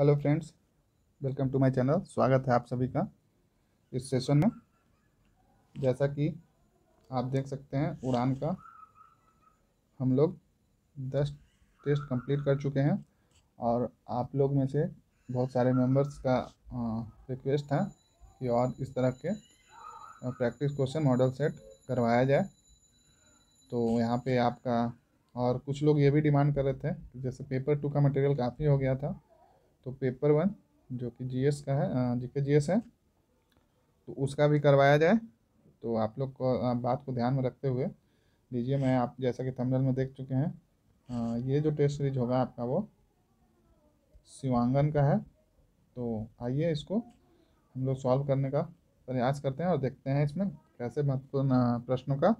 Hello friends, welcome to my channel. स्वागत है आप सभी का इस सेशन में। जैसा कि आप देख सकते हैं, उड़ान का हम लोग 10 टेस्ट कंप्लीट कर चुके हैं और आप लोग में से बहुत सारे मेंबर्स का रिक्वेस्ट है कि और इस तरह के प्रैक्टिस क्वेश्चन मॉडल सेट करवाया जाए। तो यहाँ पे आपका और कुछ लोग ये भी डिमांड कर रहे थे कि जैसे पेपर 2 का मटेरियल काफ़ी हो गया था, तो पेपर 1 जो कि जीएस का है, जीके जीएस है, तो उसका भी करवाया जाए। तो आप लोग को बात को ध्यान में रखते हुए लीजिए, मैं आप जैसा कि थंबनेल में देख चुके हैं, ये जो टेस्ट सीरीज होगा आपका वो शिवांगन का है। तो आइए इसको हम लोग सॉल्व करने का प्रयास करते हैं और देखते हैं इसमें कैसे महत्वपूर्ण प्रश्नों का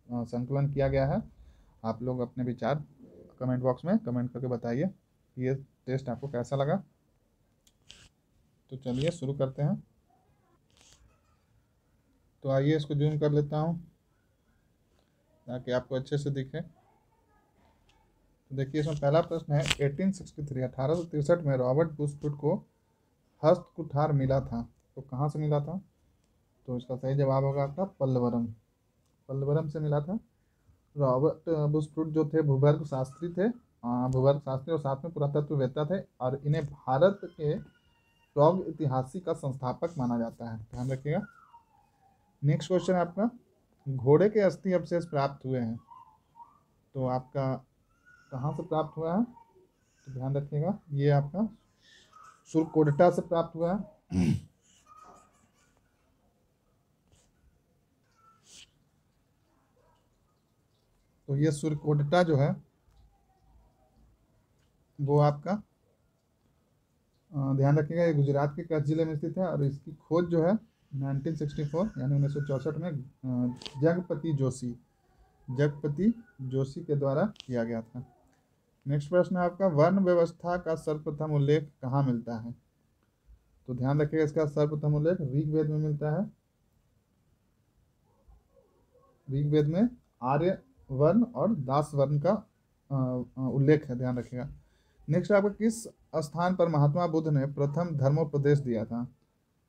संकलन किया गया है। आप लोग अपने विचार कमेंट बॉक्स में कमेंट करके बताइए ये टेस्ट आपको कैसा लगा। तो चलिए शुरू करते हैं। तो आइए इसको जूम कर लेता हूँ ताकि आपको अच्छे से दिखे। तो देखिए, इसमें पहला प्रश्न है 1863 में रॉबर्ट बुशफूड को हस्तकुठार मिला था, तो कहाँ से मिला था? तो इसका सही जवाब होगा आपका पल्लवरम। पल्लवरम से मिला था। रॉबर्ट बुशफूड जो थे भूगर्भ शास्त्री थे, भूगर्भ शास्त्री और साथ में पुरातत्ववेत्ता थे, और इन्हें भारत के प्रौद्योगिकी इतिहासी का संस्थापक माना जाता है, ध्यान रखिएगा। नेक्स्ट क्वेश्चन आपका, घोड़े के अस्थि अवशेष प्राप्त हुए हैं, तो आपका कहाँ से प्राप्त हुआ है? तो ध्यान रखिएगा, ये आपका सुरकोटटा से प्राप्त हुआ है। तो ये सुरकोटटा जो है वो आपका ध्यान रखिएगा, ये गुजरात के कच्छ जिले में स्थित है और इसकी खोज जो है 1964 यानी 1964 में जगपति जोशी के द्वारा किया गया था। नेक्स्ट प्रश्न है आपका, वर्ण व्यवस्था का सर्वप्रथम उल्लेख कहाँ मिलता है? तो ध्यान रखिएगा, इसका सर्वप्रथम उल्लेख ऋग्वेद में मिलता है। ऋग्वेद में आर्य वर्ण और दास वर्ण का उल्लेख है, ध्यान रखिएगा। नेक्स्ट आपको, किस स्थान पर महात्मा बुद्ध ने प्रथम धर्मोपदेश दिया था?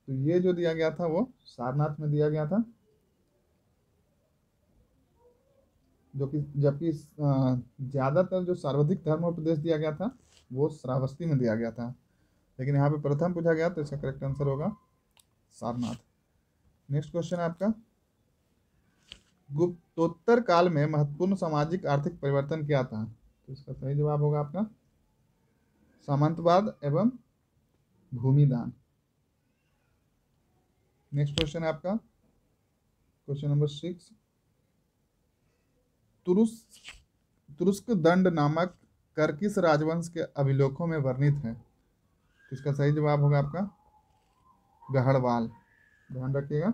तो ये जो दिया गया था वो सारनाथ में दिया गया था, जो कि जबकि ज्यादातर जो सर्वाधिक धर्मोपदेश दिया गया था वो श्रावस्ती में दिया गया था, लेकिन यहाँ पे प्रथम पूछा गया तो इसका करेक्ट आंसर होगा सारनाथ। नेक्स्ट क्वेश्चन है आपका, गुप्तोत्तर काल में महत्वपूर्ण सामाजिक आर्थिक परिवर्तन क्या था? तो इसका सही जवाब होगा आपका सामंतवाद एवं भूमिदान। नेक्स्ट क्वेश्चन है आपका क्वेश्चन नंबर 6, तुरुस्क दंड नामक कर्किस राजवंश के अभिलेखों में वर्णित है, तो इसका सही जवाब होगा आपका गहड़वाल, ध्यान रखिएगा।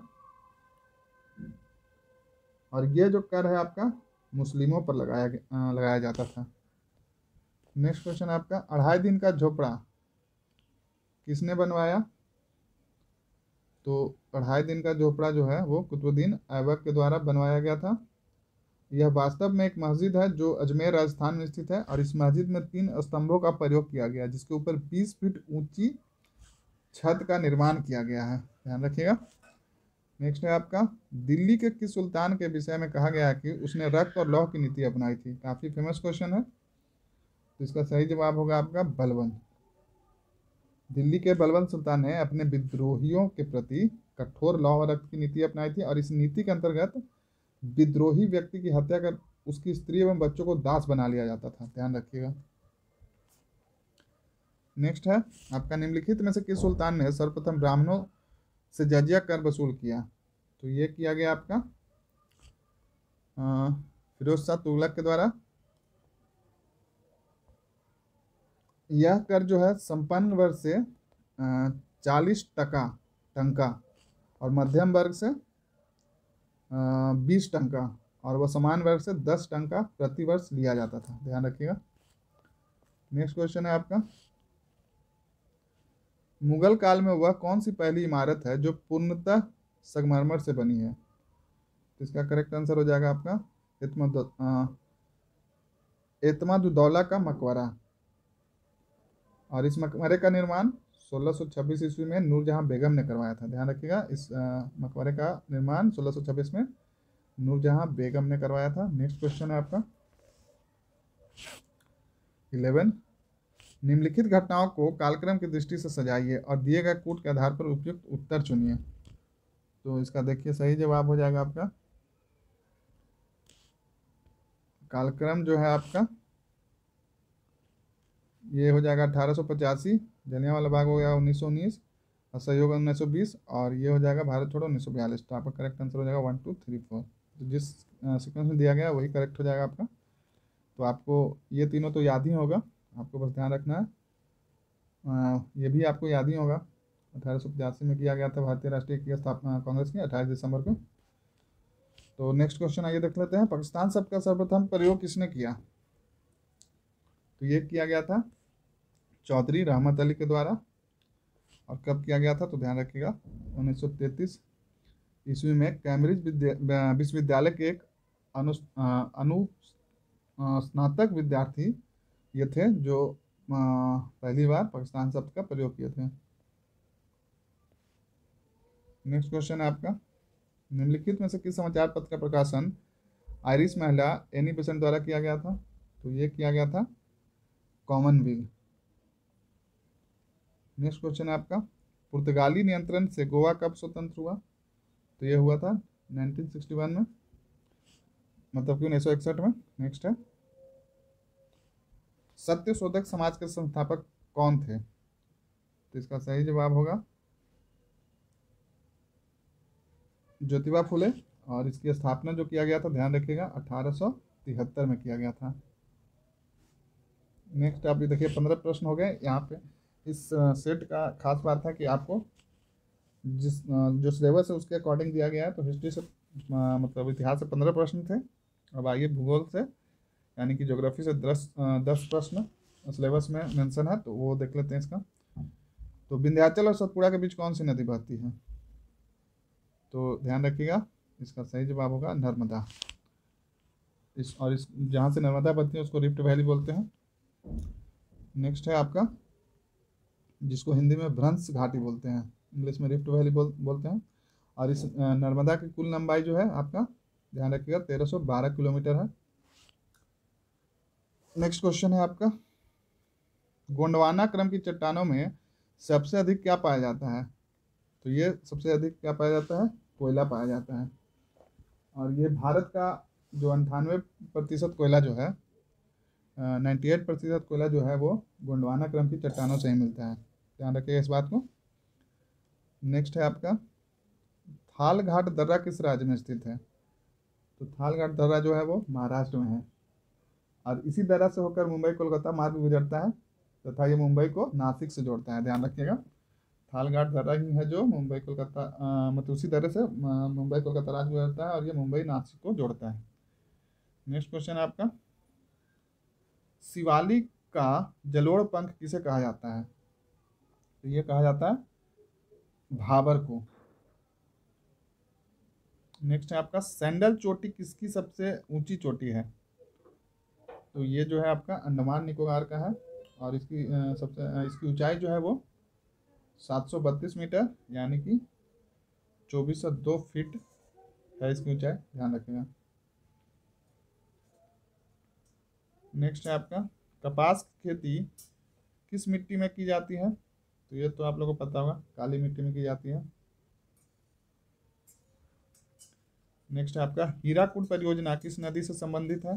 और ये जो कर है आपका मुस्लिमों पर लगाया जाता था। नेक्स्ट क्वेश्चन आपका, 2.5 दिन का झोपड़ा किसने बनवाया? तो 2.5 दिन का झोपड़ा जो है वो कुतुबुद्दीन ऐबक के द्वारा बनवाया गया था। यह वास्तव में एक मस्जिद है जो अजमेर राजस्थान में स्थित है, और इस मस्जिद में 3 स्तंभों का प्रयोग किया गया जिसके ऊपर 20 फीट ऊंची छत का निर्माण किया गया है, ध्यान रखिएगा। नेक्स्ट है आपका, दिल्ली के किस सुल्तान के विषय में कहा गया कि उसने रक्त और लौह की नीति अपनाई थी? काफी फेमस क्वेश्चन है, तो इसका सही जवाब होगा आपका बलबन। दिल्ली के बलबन सुल्तान ने अपने विद्रोहियों के प्रति कठोर लौह और रक्त की नीति अपनाई थी, और इस नीति के अंतर्गत विद्रोही व्यक्ति की हत्या कर उसकी स्त्री एवं बच्चों को दास बना लिया जाता था, ध्यान रखिएगा। नेक्स्ट है आपका, निम्नलिखित में से किस सुल्तान ने सर्वप्रथम ब्राह्मणों से जजिया कर वसूल किया? तो ये किया गया आपका फिरोज शाह तुगलक के द्वारा। यह कर जो है संपन्न वर्ग से 40 टका और मध्यम वर्ग से 20 टका और वह समान वर्ग से 10 टका प्रति वर्ष लिया जाता था, ध्यान रखिएगा। नेक्स्ट क्वेश्चन है आपका, मुगल काल में वह कौन सी पहली इमारत है जो पूर्णतः संगमरमर से बनी है? तो इसका करेक्ट आंसर हो जाएगा आपका एतमादुद्दौला का मकबरा। और इस मकबरे का निर्माण 1626 ईस्वी में नूरजहां बेगम ने करवाया था। ध्यान रखिएगा, इस मकबरे का निर्माण 1626 में नूरजहां बेगम ने करवाया था। नेक्स्ट क्वेश्चन है आपका 11। निम्नलिखित घटनाओं को कालक्रम की दृष्टि से सजाइए और दिए गए कूट के आधार पर उपयुक्त उत्तर चुनिए। तो इसका देखिए सही जवाब हो जाएगा आपका, कालक्रम जो है आपका ये हो जाएगा 1885, जलियांवाला बाग हो गया 1919, असहयोग 1920, और ये हो जाएगा भारत छोड़ो 1942। तो आपका करेक्ट आंसर हो जाएगा 1 2 3 4। तो जिस सीक्वेंस में दिया गया वही करेक्ट हो जाएगा आपका। तो आपको ये तीनों तो याद ही होगा, आपको बस ध्यान रखना है। ये भी आपको याद ही होगा, 1885 में किया गया था भारतीय राष्ट्रीय की स्थापना कांग्रेस की 28 दिसंबर को। तो नेक्स्ट क्वेश्चन आइए देख लेते हैं, पाकिस्तान शब्द का सर्वप्रथम प्रयोग किसने किया? तो ये किया गया था चौधरी रहमत अली के द्वारा। और कब किया गया था? तो ध्यान रखिएगा 1933 ईस्वी में कैम्ब्रिज विश्वविद्यालय के एक अनु स्नातक विद्यार्थी ये थे जो पहली बार पाकिस्तान शब्द का प्रयोग किए थे। नेक्स्ट क्वेश्चन है आपका, निम्नलिखित में से किस समाचार पत्र का प्रकाशन आयरिश महिला एनी बेसेंट द्वारा किया गया था? तो ये किया गया था कॉमनवेल्थ। नेक्स्ट क्वेश्चन है आपका, पुर्तगाली नियंत्रण से गोवा कब स्वतंत्र हुआ? तो ये हुआ था 1961 में, मतलब कि 1961 में। नेक्स्ट है, सत्यशोधक समाज के संस्थापक कौन थे? तो इसका सही जवाब होगा ज्योतिबा फुले, और इसकी स्थापना जो किया गया था ध्यान रखिएगा 1873 में किया गया था। नेक्स्ट आप ये देखिए 15 प्रश्न हो गए यहाँ पे। इस सेट का खास बात है कि आपको जो सिलेबस है उसके अकॉर्डिंग दिया गया है। तो हिस्ट्री से मतलब इतिहास से 15 प्रश्न थे। अब आइए भूगोल से, यानी कि ज्योग्राफी से 10 प्रश्न सिलेबस में मेंशन है, तो वो देख लेते हैं इसका। तो विंध्याचल और सतपुड़ा के बीच कौन सी नदी बहती है? तो ध्यान रखिएगा, इसका सही जवाब होगा नर्मदा। इस जहाँ से नर्मदा बहती है उसको रिफ्ट वैली बोलते हैं। नेक्स्ट है आपका, जिसको हिंदी में भ्रंश घाटी बोलते हैं, इंग्लिश में रिफ्ट वैली बोलते हैं। और इस नर्मदा की कुल लंबाई जो है आपका, ध्यान रखिएगा 1312 किलोमीटर है। नेक्स्ट क्वेश्चन है आपका, गोंडवाना क्रम की चट्टानों में सबसे अधिक क्या पाया जाता है? तो ये सबसे अधिक क्या पाया जाता है? कोयला पाया जाता है। और ये भारत का जो 98% कोयला जो है, 98% कोयला जो है वो गोंडवाना क्रम की चट्टानों से ही मिलता है। ध्यान रखिएगा इस बात को। नेक्स्ट है आपका, थालघाट दर्रा किस राज्य में स्थित है? तो थालघाट दर्रा जो है वो महाराष्ट्र में है, और इसी दर्रा से होकर मुंबई कोलकाता मार्ग गुजरता है तथा ये मुंबई को नासिक से जोड़ता है। ध्यान रखिएगा, थालघाट दर्रा ही है जो मुंबई कोलकाता मतलब उसी दर्रे से मुंबई कोलकाता राज्य गुजरता है और ये मुंबई नासिक को जोड़ता है। नेक्स्ट क्वेश्चन है आपका, शिवालिक का जलोढ़ पंख किसे कहा जाता है? तो ये कहा जाता है भाबर को। नेक्स्ट है आपका, सैंडल चोटी किसकी सबसे ऊंची चोटी है? तो ये जो है आपका अंडमान निकोबार का है, और इसकी ऊंचाई जो है वो 732 मीटर, यानी कि 2402 फीट है इसकी ऊंचाई। ध्यान रखिएगा। नेक्स्ट है आपका, कपास की खेती किस मिट्टी में की जाती है? तो ये तो आप लोगों को पता होगा, काली मिट्टी में की जाती है। नेक्स्ट है आपका, हीराकुड परियोजना किस नदी से संबंधित है?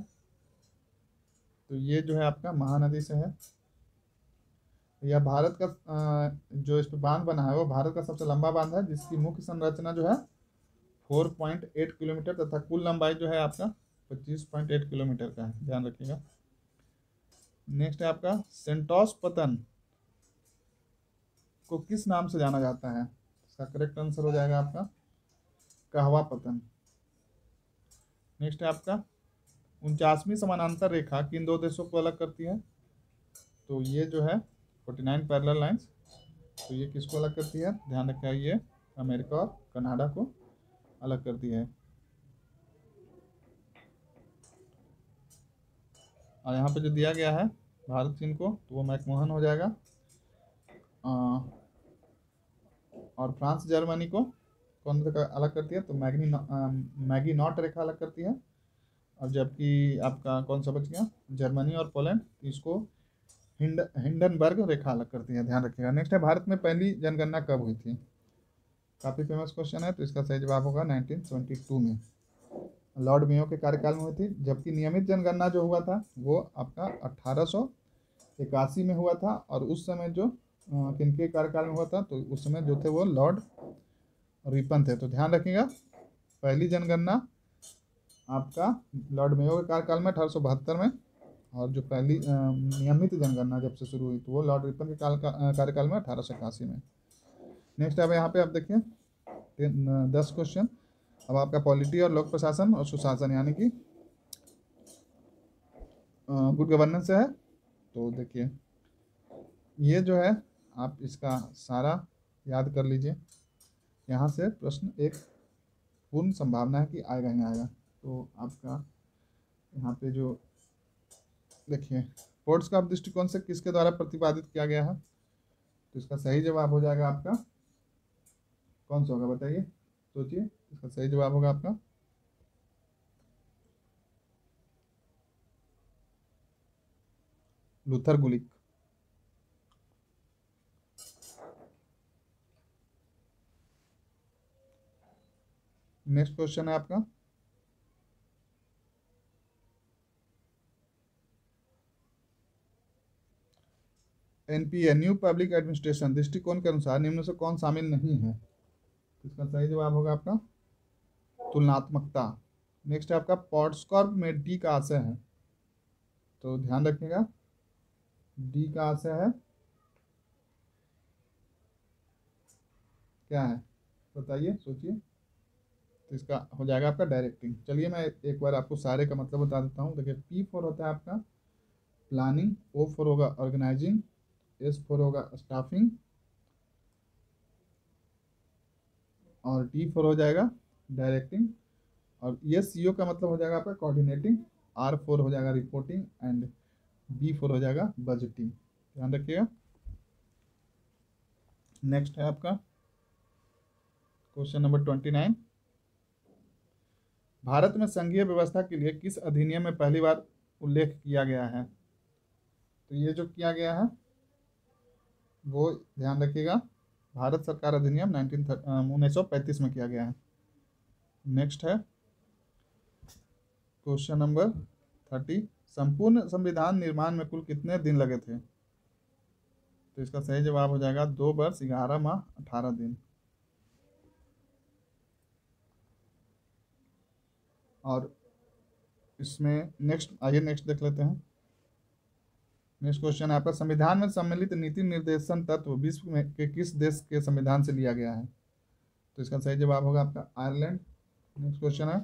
तो ये जो है आपका महानदी से है। यह भारत का जो इस पे बांध बना है वो भारत का सबसे लंबा बांध है, जिसकी मुख्य संरचना जो है 4.8 किलोमीटर तथा कुल लंबाई जो है आपका 25.8 किलोमीटर का है। ध्यान रखिएगा। नेक्स्ट है आपका, सेंटोस पतन को किस नाम से जाना जाता है? इसका करेक्ट आंसर हो जाएगा आपका कहवा पतन। नेक्स्ट है आपका, 49वीं समानांतर रेखा किन दो देशों को अलग करती है? तो ये जो है 49 पैरेलल लाइंस, तो ये किसको अलग करती है? ध्यान रखिए, ये अमेरिका और कनाडा को अलग करती है। और यहाँ पे जो दिया गया है भारत चीन को, तो वो मैकमोहन हो जाएगा। और फ्रांस जर्मनी को कौन सा अलग करती है, तो मैगी नॉट रेखा अलग करती है। और जबकि आपका कौन सा बच गया, जर्मनी और पोलैंड, इसको हिंडनबर्ग रेखा अलग करती है, ध्यान रखिएगा। नेक्स्ट है, भारत में पहली जनगणना कब हुई थी? काफ़ी फेमस क्वेश्चन है, तो इसका सही जवाब होगा 1972 में, लॉर्ड मेयो के कार्यकाल में हुई थी। जबकि नियमित जनगणना जो हुआ था वो आपका 1881 में हुआ था, और उस समय जो किनके कार्यकाल में हुआ था, तो उस समय जो थे वो लॉर्ड रिपन थे। तो ध्यान रखिएगा, पहली जनगणना आपका लॉर्ड मेयो के कार्यकाल में 1872 में, और जो पहली नियमित जनगणना जब से शुरू हुई तो वो लॉर्ड रिपन के कार्यकाल में 1881 में। नेक्स्ट अब यहाँ पे आप देखिए 10 क्वेश्चन। अब आपका पॉलिटी और लोक प्रशासन और सुशासन यानी कि गुड गवर्नेंस है। तो देखिए ये जो है आप इसका सारा याद कर लीजिए, यहाँ से प्रश्न एक पूर्ण संभावना है कि आएगा ही आएगा। तो आपका यहाँ पे जो देखिए फोर्ट्स का दृष्टिकोण से किसके द्वारा प्रतिपादित किया गया है, तो इसका सही जवाब हो जाएगा आपका कौन सा होगा, बताइए, सोचिए। इसका सही जवाब होगा आपका लूथर गुलिक। नेक्स्ट क्वेश्चन है आपका, एनपीए न्यू पब्लिक एडमिनिस्ट्रेशन दृष्टिकोण के अनुसार निम्न से कौन शामिल नहीं है? इसका सही जवाब होगा आपका तुलनात्मकता। नेक्स्ट है आपका पॉट्सकॉर्प में डी का आशय है, तो ध्यान रखिएगा डी का आशय है क्या है, बताइए, सोचिए। तो इसका हो जाएगा आपका डायरेक्टिंग। चलिए मैं एक बार आपको सारे का मतलब बता देता हूँ। देखिए पी फॉर होता है आपका प्लानिंग, ओ फॉर होगा ऑर्गेनाइजिंग, एस फॉर होगा स्टाफिंग, और डी फॉर हो जाएगा डायरेक्टिंग, और ये सीओ का मतलब हो जाएगा आपका कोऑर्डिनेटिंग, आर फॉर हो जाएगा रिपोर्टिंग, एंड बी फॉर हो जाएगा बजटिंग। ध्यान रखिएगा। नेक्स्ट है आपका क्वेश्चन नंबर 29, भारत में संघीय व्यवस्था के लिए किस अधिनियम में पहली बार उल्लेख किया गया है? तो ये जो किया गया है वो ध्यान रखिएगा भारत सरकार अधिनियम 1935 में किया गया है। नेक्स्ट है क्वेश्चन नंबर 30, संपूर्ण संविधान निर्माण में कुल कितने दिन लगे थे? तो इसका सही जवाब हो जाएगा 2 वर्ष 11 माह 18 दिन। और इसमें नेक्स्ट आइए नेक्स्ट देख लेते हैं। नेक्स्ट क्वेश्चन है आपका, संविधान में सम्मिलित नीति निर्देशन तत्व विश्व में के किस देश के संविधान से लिया गया है? तो इसका सही जवाब होगा आपका आयरलैंड। नेक्स्ट क्वेश्चन है,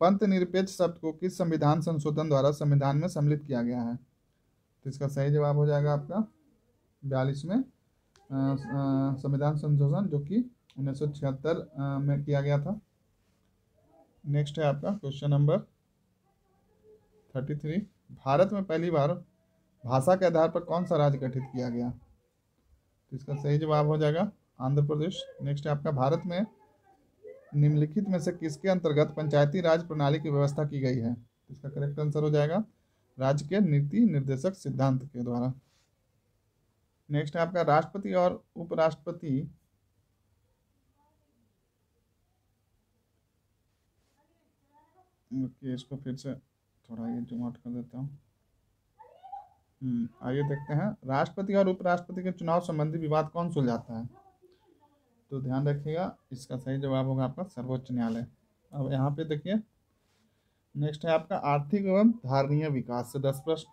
पंथ निरपेक्ष शब्द को किस संविधान संशोधन द्वारा संविधान में सम्मिलित किया गया है? तो इसका सही जवाब हो जाएगा आपका 42वें संविधान संशोधन, जो कि 1976 में किया गया था। नेक्स्ट है आपका क्वेश्चन नंबर 33, भारत में पहली बार भाषा के आधार पर कौन सा राज्य गठित किया गया? तो इसका सही जवाब हो जाएगा आंध्र प्रदेश। नेक्स्ट है आपका, भारत में निम्नलिखित में से किसके अंतर्गत पंचायती राज प्रणाली की व्यवस्था की गई है? तो इसका करेक्ट आंसर हो जाएगा राज्य के नीति निर्देशक सिद्धांत के द्वारा। नेक्स्ट है आपका, राष्ट्रपति और उपराष्ट्रपति इसको फिर से थोड़ा ये जूम आउट कर देता हूँ। आइए देखते हैं, राष्ट्रपति और उपराष्ट्रपति के चुनाव संबंधी विवाद कौन सुलझाता है? तो ध्यान रखिएगा इसका सही जवाब होगा आपका सर्वोच्च न्यायालय। अब यहाँ पे देखिए नेक्स्ट है आपका, आर्थिक एवं धारणीय विकास से 10 प्रश्न।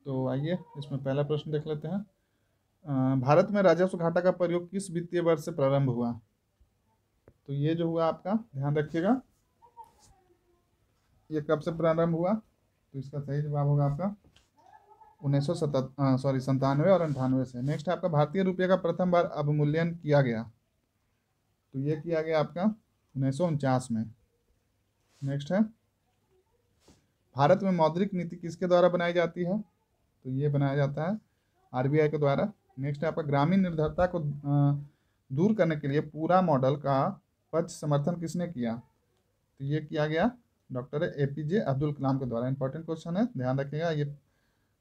तो आइए इसमें पहला प्रश्न देख लेते हैं, भारत में राजस्व घाटा का प्रयोग किस वित्तीय वर्ष से प्रारंभ हुआ? तो ये जो हुआ आपका ध्यान रखिएगा ये कब से प्रारंभ हुआ? तो इसका सही जवाब होगा आपका 97 और 98 से। नेक्स्ट है आपका, भारतीय रुपये का प्रथम बार अवमूल्यन किया गया? तो ये किया गया आपका 1949 में। नेक्स्ट है, भारत में मौद्रिक नीति किसके द्वारा बनाई जाती है? तो ये बनाया जाता है आरबीआई के द्वारा। नेक्स्ट है आपका ग्रामीण निर्धरता को दूर करने के लिए पूरा मॉडल का पक्ष समर्थन किसने किया? तो ये किया गया डॉक्टर एपीजे अब्दुल कलाम के द्वारा। इंपॉर्टेंट क्वेश्चन है, ध्यान रखिएगा। ये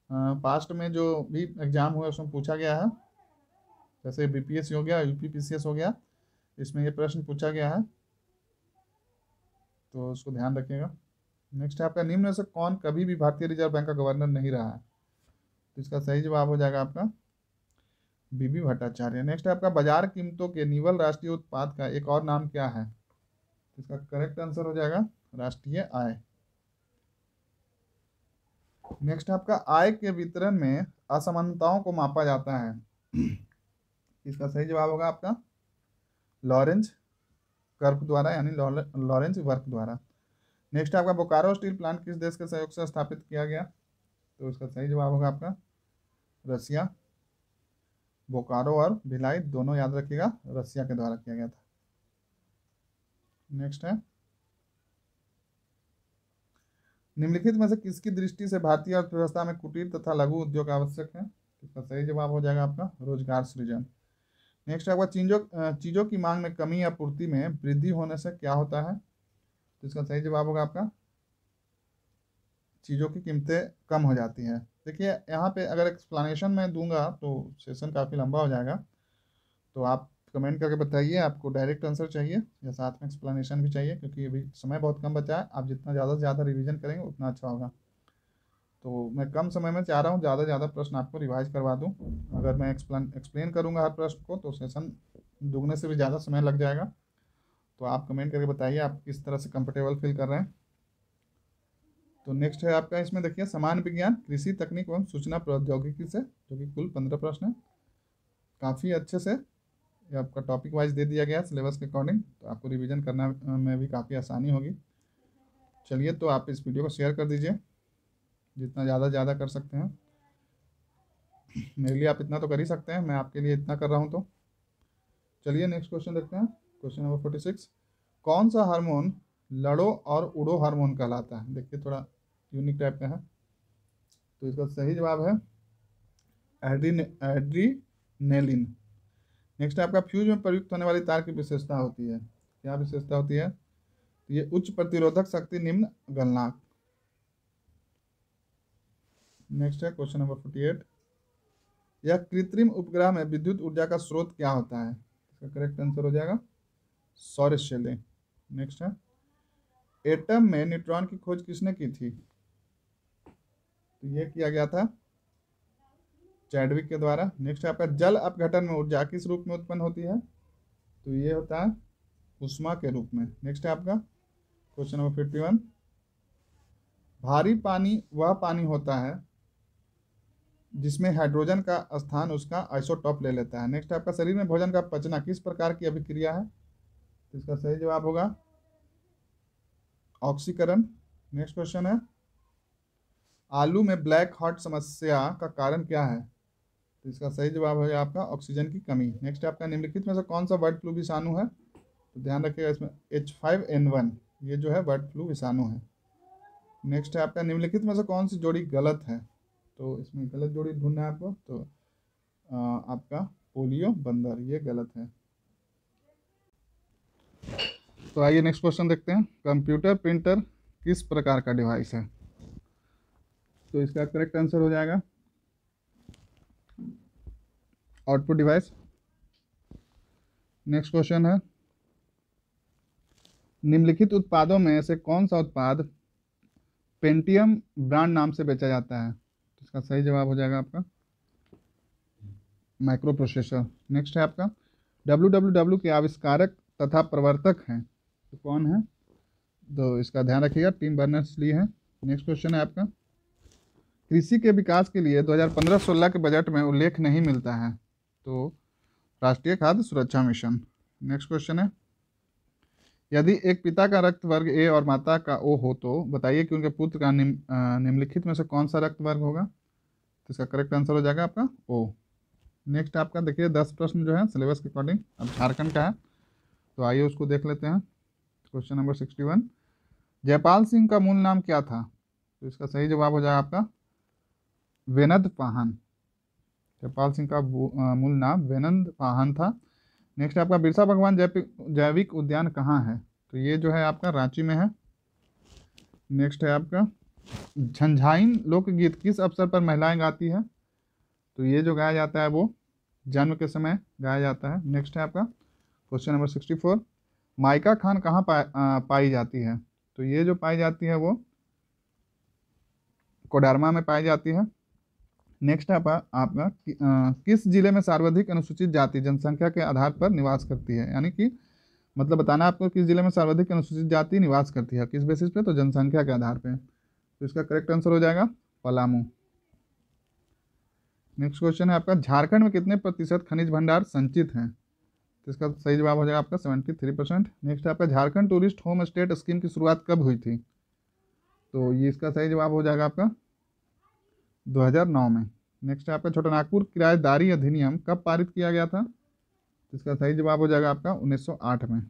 पास्ट में जो भी एग्जाम हुए उसमें पूछा गया है, जैसे बीपीएससी हो गया, यूपीपीसीएस हो गया, इसमें ये प्रश्न पूछा गया है, तो उसको ध्यान रखिएगा। नेक्स्ट है आपका निम्न में से कौन कभी भी भारतीय रिजर्व बैंक का गवर्नर नहीं रहा है? तो इसका सही जवाब हो जाएगा आपका बीबी भट्टाचार्य। नेक्स्ट है आपका बाजार कीमतों के निवल राष्ट्रीय उत्पाद का एक और नाम क्या है? तो इसका करेक्ट आंसर हो जाएगा राष्ट्रीय आय। नेक्स्ट आपका आय के वितरण में असमानताओं को मापा जाता है। इसका सही जवाब होगा आपका लॉरेंज कर्व द्वारा, यानी लॉरेंज वर्क द्वारा। नेक्स्ट आपका बोकारो स्टील प्लांट किस देश के सहयोग से स्थापित किया गया? तो इसका सही जवाब होगा आपका रसिया। बोकारो और भिलाई दोनों याद रखिएगा रसिया के द्वारा किया गया था। नेक्स्ट है निम्नलिखित में से किसकी दृष्टि से भारतीय अर्थव्यवस्था में कुटीर तथा लघु उद्योग आवश्यक है? इसका सही जवाब हो जाएगा आपका रोजगार सृजन। नेक्स्ट आपका चीजों की मांग में कमी या पूर्ति में वृद्धि होने से क्या होता है? तो इसका सही जवाब होगा आपका चीज़ों की कीमतें कम हो जाती हैं। देखिए यहाँ पे अगर एक्सप्लेनेशन मैं दूंगा तो सेशन काफ़ी लंबा हो जाएगा, तो आप कमेंट करके बताइए आपको डायरेक्ट आंसर चाहिए या साथ में एक्सप्लेनेशन भी चाहिए, क्योंकि अभी समय बहुत कम बचा है। आप जितना ज़्यादा से ज़्यादा रिवीजन करेंगे उतना अच्छा होगा। तो मैं कम समय में चाह रहा हूँ ज़्यादा से ज़्यादा प्रश्न आपको रिवाइज करवा दूँ। अगर मैं एक्सप्लेन करूँगा हर प्रश्न को तो सेशन दुगने से भी ज़्यादा समय लग जाएगा। तो आप कमेंट करके बताइए आप किस तरह से कंफर्टेबल फील कर रहे हैं। तो नेक्स्ट है आपका इसमें देखिए सामान्य विज्ञान, कृषि तकनीक एवं सूचना प्रौद्योगिकी से, जो कि कुल 15 प्रश्न है। काफ़ी अच्छे से ये आपका टॉपिक वाइज दे दिया गया है सिलेबस के अकॉर्डिंग, तो आपको रिवीजन करना में भी काफ़ी आसानी होगी। चलिए तो आप इस वीडियो को शेयर कर दीजिए जितना ज़्यादा कर सकते हैं। मेरे लिए आप इतना तो कर ही सकते हैं, मैं आपके लिए इतना कर रहा हूँ। तो चलिए नेक्स्ट क्वेश्चन देखते हैं। क्वेश्चन नंबर 46, कौन सा हार्मोन लड़ो और उड़ो हार्मोन कहलाता है? देखिए थोड़ा यूनिक टाइप का है, तो इसका सही जवाब है एड्रीनेलिन। नेक्स्ट आपका फ्यूज में प्रयुक्त होने वाली तार की विशेषता होती है, क्या विशेषता होती है? तो ये उच्च प्रतिरोधक शक्ति, निम्न गलनांक। नेक्स्ट है क्वेश्चन नंबर 48, यह कृत्रिम उपग्रह में विद्युत ऊर्जा का स्रोत क्या होता है? इसका करेक्ट आंसर हो जाएगा सौर शेलें। नेक्स्ट है एटम में न्यूट्रॉन की खोज किसने की थी? तो ये किया गया था चैडविक के द्वारा। नेक्स्ट है आपका जल अपघटन में ऊर्जा किस रूप में उत्पन्न होती है? तो ये होता है उष्मा के रूप में। नेक्स्ट है आपका क्वेश्चन नंबर 51, भारी पानी वह पानी होता है जिसमें हाइड्रोजन का स्थान उसका आइसोटॉप ले लेता है। नेक्स्ट आपका शरीर में भोजन का पचना किस प्रकार की अभिक्रिया है? तो इसका सही जवाब होगा ऑक्सीकरण। नेक्स्ट क्वेश्चन है आलू में ब्लैक हार्ट समस्या का कारण क्या है? तो इसका सही जवाब है आपका ऑक्सीजन की कमी। नेक्स्ट आपका निम्नलिखित में से कौन सा बर्ड फ्लू विषाणु है? तो ध्यान रखिएगा इसमें H5N1 ये जो है बर्ड फ्लू विषाणु है। नेक्स्ट है आपका निम्नलिखित में से कौन सी जोड़ी गलत है? तो इसमें गलत जोड़ी ढूंढना है आपको, तो आपका पोलियो बंदर ये गलत है। तो आइए नेक्स्ट क्वेश्चन देखते हैं। कंप्यूटर प्रिंटर किस प्रकार का डिवाइस है? तो इसका करेक्ट आंसर हो जाएगा आउटपुट डिवाइस। नेक्स्ट क्वेश्चन है निम्नलिखित उत्पादों में से कौन सा उत्पाद पेंटियम ब्रांड नाम से बेचा जाता है? तो इसका सही जवाब हो जाएगा आपका माइक्रो प्रोसेसर। नेक्स्ट है आपका www के आविष्कारक तथा प्रवर्तक हैं, तो कौन है? तो इसका ध्यान रखिएगा टिम बर्नर्स-ली है। नेक्स्ट क्वेश्चन है आपका कृषि के विकास के लिए 2015-16 के बजट में उल्लेख नहीं मिलता है, तो राष्ट्रीय खाद्य सुरक्षा मिशन। नेक्स्ट क्वेश्चन है यदि एक पिता का रक्त वर्ग ए और माता का ओ हो तो बताइए कि उनके पुत्र का निम्नलिखित में से कौन सा रक्त वर्ग होगा? तो इसका करेक्ट आंसर हो जाएगा आपका ओ। नेक्स्ट आपका देखिए 10 प्रश्न जो है सिलेबस के अकॉर्डिंग अब झारखंड का है, तो आइए उसको देख लेते हैं। क्वेश्चन नंबर 61, जयपाल सिंह का मूल नाम क्या था? तो इसका सही जवाब हो जाएगा आपका वेनद पाहन। जयपाल सिंह का मूल नाम वैनंद पाहन था। नेक्स्ट है आपका बिरसा भगवान जैविक उद्यान कहाँ है? तो ये जो है आपका रांची में है। नेक्स्ट है आपका झंझाइन लोकगीत किस अवसर पर महिलाएं गाती है? तो ये जो गाया जाता है वो जन्म के समय गाया जाता है। नेक्स्ट है आपका क्वेश्चन नंबर 64, माइका खान कहाँ पाई जाती है? तो ये जो पाई जाती है वो कोडरमा में पाई जाती है। नेक्स्ट है आपका किस जिले में सर्वाधिक अनुसूचित जाति जनसंख्या के आधार पर निवास करती है? यानी कि मतलब बताना है आपको किस जिले में सर्वाधिक अनुसूचित जाति निवास करती है, किस बेसिस पे? तो जनसंख्या के आधार पे। तो इसका करेक्ट आंसर हो जाएगा पलामू। नेक्स्ट क्वेश्चन है आपका झारखंड में कितने प्रतिशत खनिज भंडार संचित हैं? तो इसका सही जवाब हो जाएगा आपका 73%। नेक्स्ट है आपका Jharkhand tourist home state scheme की शुरुआत कब हुई थी? तो ये इसका सही जवाब हो जाएगा आपका 2009 में। नेक्स्ट है आपका छोटानागपुर किराएदारी अधिनियम कब पारित किया गया था? इसका सही जवाब हो जाएगा आपका 1908 में।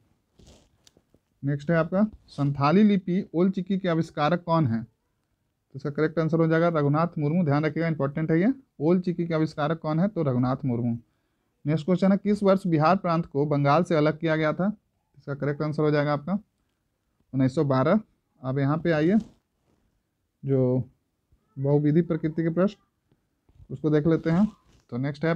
नेक्स्ट है आपका संथाली लिपि ओल चिकी के आविष्कारक कौन है? तो इसका करेक्ट आंसर हो जाएगा रघुनाथ मुर्मू। ध्यान रखिएगा, इंपॉर्टेंट है ये। ओल चिकी के आविष्कारक कौन है? तो रघुनाथ मुर्मू। नेक्स्ट क्वेश्चन है किस वर्ष बिहार प्रांत को बंगाल से अलग किया गया था? इसका करेक्ट आंसर हो जाएगा आपका 1912। अब यहाँ पे आइए, जो बहुविधि प्रकृति के प्रश्न उसको देख लेते हैं। तो नेक्स्ट है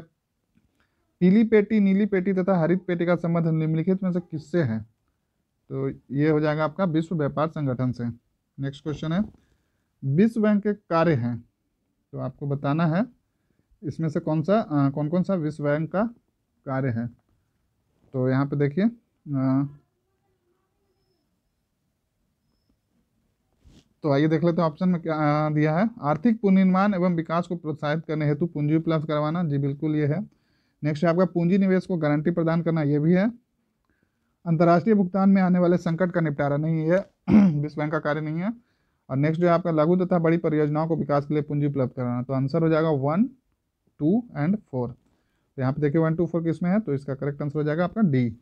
पीली पेटी, नीली पेटी तथा हरित पेटी का संबंध निम्नलिखित में से किससे है? तो ये हो जाएगा आपका विश्व व्यापार संगठन से। नेक्स्ट क्वेश्चन है विश्व बैंक के कार्य हैं, तो आपको बताना है इसमें से कौन कौन सा विश्व बैंक का कार्य है। तो यहाँ पे देखिए तो आइए देख लेते हैं ऑप्शन में क्या दिया है। आर्थिक पुनर्निर्माण एवं विकास को प्रोत्साहित करने हेतु पूंजी उपलब्ध करवाना, जी बिल्कुल ये है। नेक्स्ट है आपका पूंजी निवेश को गारंटी प्रदान करना, ये भी है। अंतर्राष्ट्रीय भुगतान में आने वाले संकट का निपटारा, नहीं है विश्व बैंक का कार्य नहीं है। और नेक्स्ट जो है आपका लघु तथा बड़ी परियोजनाओं को विकास के लिए पूंजी उपलब्ध कराना। तो आंसर हो जाएगा 1, 2 एंड 4। तो यहाँ पे देखिए 1, 2, 4 किस में है? तो इसका करेक्ट आंसर हो जाएगा आपका डी।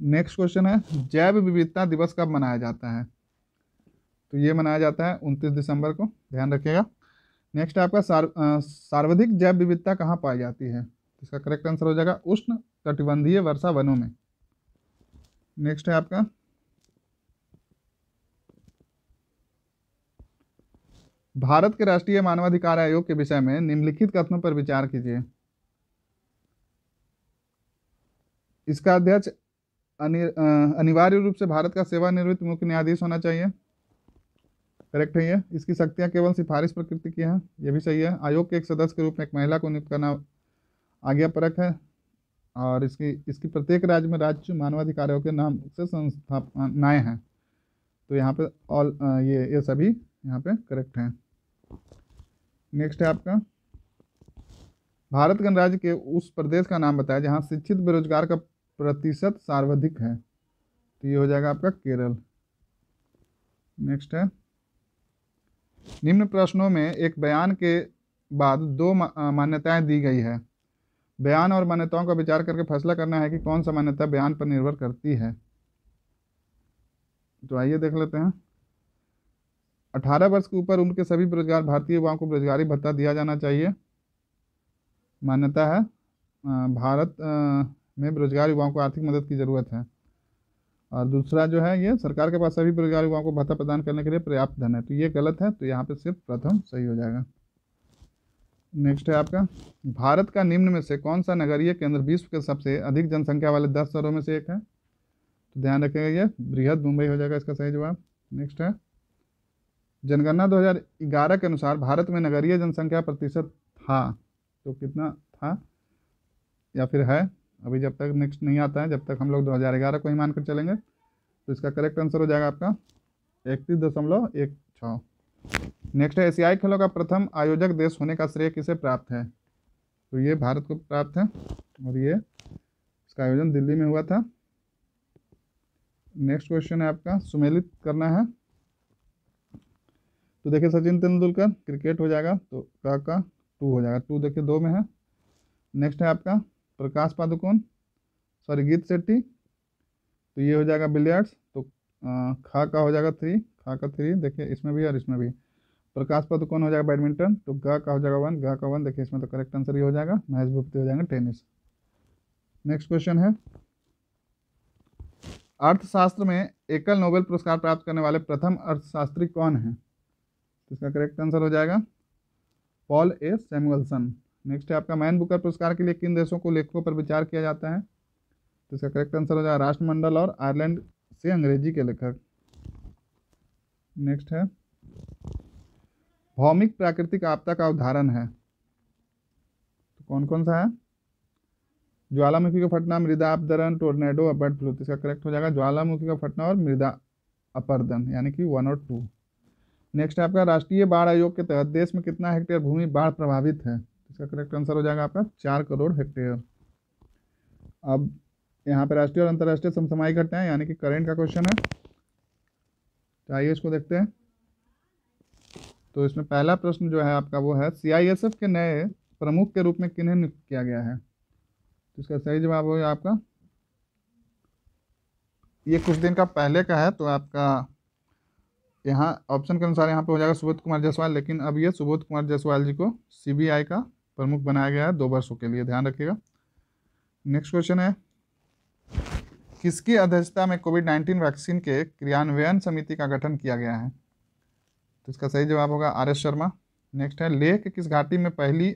नेक्स्ट क्वेश्चन है जैव विविधता दिवस कब मनाया जाता है? तो ये मनाया जाता है 29 दिसंबर को, ध्यान रखिएगा। नेक्स्ट आपका सर्वाधिक जैव विविधता कहाँ पाई जाती है? इसका करेक्ट आंसर हो जाएगा उष्ण कटिबंधीय वर्षा वनों में। नेक्स्ट है आपका भारत के राष्ट्रीय मानवाधिकार आयोग के विषय में निम्नलिखित कथनों पर विचार कीजिए। इसका अध्यक्ष अनिवार्य रूप से भारत का सेवानिवृत्त मुख्य न्यायाधीश होना चाहिए, करेक्ट है ये। इसकी शक्तियां केवल सिफारिश प्रकृति की हैं, ये भी सही है। आयोग के एक सदस्य के रूप में एक महिला को नियुक्त करना आज्ञापरक है। और इसकी प्रत्येक राज्य में राज्य मानवाधिकार आयोग के नाम से संस्थापनाएं हैं। तो यहाँ पे ऑल ये सभी यहाँ पे करेक्ट हैं। नेक्स्ट है आपका भारत गणराज्य के उस प्रदेश का नाम बताया जहाँ शिक्षित बेरोजगार का प्रतिशत सर्वाधिक है। तो ये हो जाएगा आपका केरल। नेक्स्ट है निम्न प्रश्नों में एक बयान के बाद दो मान्यताएं दी गई है। बयान और मान्यताओं का विचार करके फैसला करना है कि कौन सा मान्यता बयान पर निर्भर करती है। तो आइए देख लेते हैं। 18 वर्ष के ऊपर उम्र के सभी बेरोजगार भारतीय युवाओं को बेरोजगारी भत्ता दिया जाना चाहिए, मान्यता है। भारत में बेरोजगार युवाओं को आर्थिक मदद की ज़रूरत है। और दूसरा जो है ये सरकार के पास सभी बेरोजगार युवाओं को भत्ता प्रदान करने के लिए पर्याप्त धन है। तो ये गलत है, तो यहाँ पे सिर्फ प्रथम सही हो जाएगा। नेक्स्ट है आपका भारत का निम्न में से कौन सा नगरीय केंद्र विश्व के सबसे अधिक जनसंख्या वाले 10 शहरों में से एक है? तो ध्यान रखिएगा ये बृहद मुंबई हो जाएगा इसका सही जवाब। नेक्स्ट है जनगणना 2011 के अनुसार भारत में नगरीय जनसंख्या प्रतिशत था, तो कितना था या फिर है? अभी जब तक नेक्स्ट नहीं आता है, जब तक हम लोग 2011 को ही मानकर चलेंगे। तो इसका करेक्ट आंसर हो जाएगा आपका 31.16। नेक्स्ट है एशियाई खेलों का प्रथम आयोजक देश होने का श्रेय किसे प्राप्त है? तो ये भारत को प्राप्त है और ये इसका आयोजन दिल्ली में हुआ था। नेक्स्ट क्वेश्चन है आपका सुमेलित करना है। तो देखिए सचिन तेंदुलकर क्रिकेट हो जाएगा, तो का 2 हो जाएगा, 2 देखिए 2 में है। नेक्स्ट है आपका प्रकाश पादुकोण गीत शेट्टी, तो ये हो जाएगा बिलियर्ड्स। तो खा का हो जाएगा 3, खा का 3 देखिए इसमें भी और इसमें भी। प्रकाश पादुकोण हो जाएगा बैडमिंटन, तो ग का हो जाएगा 1, ग का 1, देखिए इसमें तो करेक्ट आंसर ये हो जाएगा। महेश भूपति हो जाएगा टेनिस। नेक्स्ट क्वेश्चन है, अर्थशास्त्र में एकल नोबेल पुरस्कार प्राप्त करने वाले प्रथम अर्थशास्त्री कौन है? तो इसका करेक्ट आंसर हो जाएगा पॉल ए सैमुअलसन। नेक्स्ट है आपका, मैन बुकर पुरस्कार के लिए किन देशों को लेखकों पर विचार किया जाता है? तो इसका करेक्ट आंसर हो जाएगा राष्ट्रमंडल और आयरलैंड से अंग्रेजी के लेखक। नेक्स्ट है, भौमिक प्राकृतिक आपदा का उदाहरण है, तो कौन कौन सा है? ज्वालामुखी का फटना, मृदा अपरदन, टोर्नेडो, बर्ड फ्लू। तो इसका करेक्ट हो जाएगा ज्वालामुखी का फटना और मृदा अपरदन, यानी कि 1 और 2। नेक्स्ट है आपका, राष्ट्रीय बाढ़ आयोग के तहत देश में कितना हेक्टेयर भूमि बाढ़ प्रभावित है? इसका करेक्ट आंसर हो जाएगा आपका 4 करोड़ हेक्टेयर। अब यहाँ पे राष्ट्रीय और अंतर्राष्ट्रीय समसामयिक घटनाएं यानी कि करंट का क्वेश्चन है, तो आइए इसको देखते हैं। तो इसमें पहला प्रश्न जो है आपका वो है, CISF के नए प्रमुख के रूप में किन्हें नियुक्त किया गया है? तो इसका सही जवाब होगा आपका, ये कुछ दिन का पहले का है, तो आपका यहाँ ऑप्शन के अनुसार यहाँ पे हो जाएगा सुबोध कुमार जायसवाल, लेकिन अब ये सुबोध कुमार जायसवाल जी को CBI का प्रमुख बनाया गया है 2 वर्षों के लिए, ध्यान रखिएगा। नेक्स्ट क्वेश्चन है, किसकी अध्यक्षता में कोविड-19 वैक्सीन के क्रियान्वयन समिति का गठन किया गया है? तो इसका सही जवाब होगा RS शर्मा। नेक्स्ट है, लेह के किस घाटी में पहली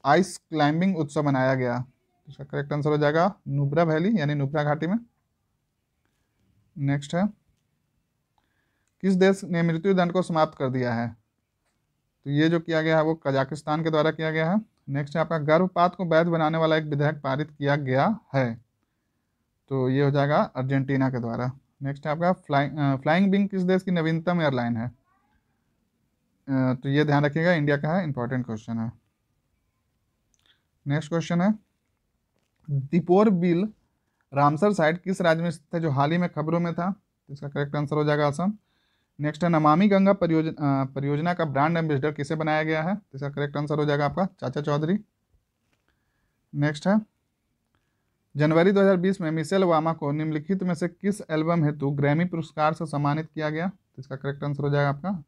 आइस क्लाइंबिंग उत्सव मनाया गया? तो इसका करेक्ट आंसर हो जाएगा नुब्रा वैली, यानी नुब्रा घाटी में। नेक्स्ट है, किस देश ने मृत्यु दंड को समाप्त कर दिया है? तो ये जो किया गया है वो कजाकिस्तान के द्वारा किया गया है। नेक्स्ट है आपका, गर्भपात को वैध बनाने वाला एक विधेयक पारित किया गया है, तो ये हो जाएगा अर्जेंटीना के द्वारा। नेक्स्ट है आपका, फ्लाइंग विंग किस देश की नवीनतम एयरलाइन है? तो ये ध्यान रखिएगा, इंडिया का है, इंपॉर्टेंट क्वेश्चन है। नेक्स्ट क्वेश्चन है, दीपोर बिल रामसर साइट किस राज्य में स्थित है जो हाल ही में खबरों में था? तो इसका करेक्ट आंसर हो जाएगा असम। नेक्स्ट है, नमामि गंगा परियोजना का ब्रांड एम्बेसडर किसे बनाया गया है? तो इसका करेक्ट आंसर हो जाएगा आपका चाचा चौधरी। नेक्स्ट है, जनवरी 2020 में मिशेल ओबामा को निम्नलिखित में से किस एल्बम हेतु ग्रैमी पुरस्कार से सम्मानित किया गया? तो इसका करेक्ट आंसर हो जाएगा आपका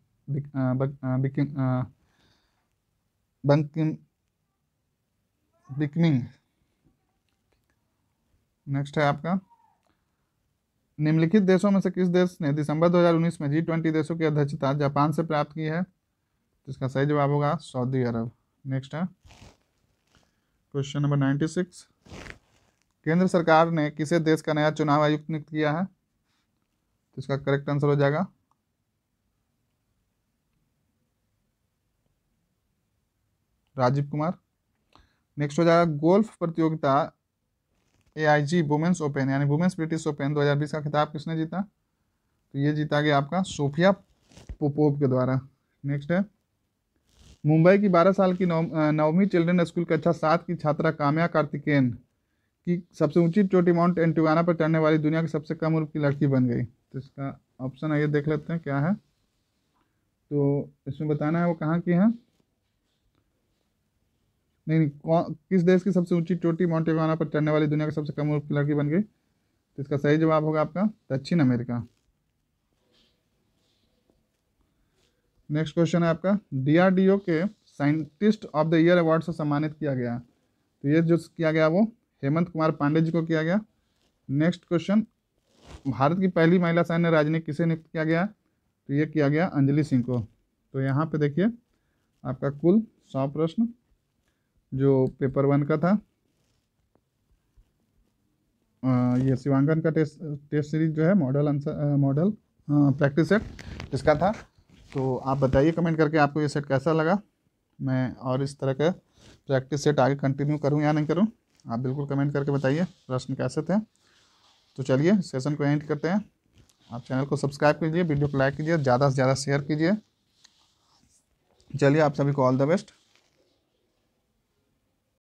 बिकमिंग। नेक्स्ट है आपका, निम्नलिखित देशों में से किस देश ने दिसंबर 2019 में G20 देशों की अध्यक्षता जापान से प्राप्त की है? तो इसका सही जवाब होगा सऊदी अरब। नेक्स्ट है क्वेश्चन नंबर 96, केंद्र सरकार ने किसे देश का नया चुनाव आयुक्त नियुक्त किया है? तो इसका करेक्ट आंसर हो जाएगा राजीव कुमार। नेक्स्ट हो जाएगा, गोल्फ प्रतियोगिता AIG वुमेन्स ओपन यानी वुमेन्स ब्रिटिश ओपन 2020 का खिताब किसने जीता? तो ये जीता गया आपका सोफिया पोपोव के द्वारा। नेक्स्ट है, मुंबई की 12 साल की नवमी चिल्ड्रन स्कूल कक्षा 7 की छात्रा काम्या कार्तिकेयन की सबसे ऊंची चोटी माउंट एंटिवाना पर चढ़ने वाली दुनिया की सबसे कम उम्र की लड़की बन गई। तो इसका ऑप्शन आइए देख लेते हैं क्या है। तो इसमें बताना है वो कहाँ की है, नहीं किस देश की सबसे ऊंची चोटी माउंट एंटिवाना पर चढ़ने वाली दुनिया की सबसे कम उम्र की लड़की बन गई? तो इसका सही जवाब होगा आपका दक्षिण अमेरिका। नेक्स्ट क्वेश्चन है आपका, DRDO के scientist of the year award से सम्मानित किया गया, तो ये जो किया गया वो हेमंत कुमार पांडे जी को किया गया। नेक्स्ट क्वेश्चन, भारत की पहली महिला सैन्य राजनयिक किसे नियुक्त किया गया? तो ये किया गया अंजलि सिंह को। तो यहाँ पे देखिए आपका कुल 100 प्रश्न जो पेपर 1 का था, ये शिवांकन का टेस्ट सीरीज जो है मॉडल प्रैक्टिस सेट इसका था। तो आप बताइए कमेंट करके आपको ये सेट कैसा लगा, मैं और इस तरह का प्रैक्टिस सेट आगे कंटिन्यू करूं या नहीं करूं, आप बिल्कुल कमेंट करके बताइए प्रश्न कैसे थे। तो चलिए सेशन को एंड करते हैं। आप चैनल को सब्सक्राइब कीजिए, वीडियो को लाइक कीजिए, ज़्यादा से ज़्यादा शेयर कीजिए। चलिए आप सभी को ऑल द बेस्ट।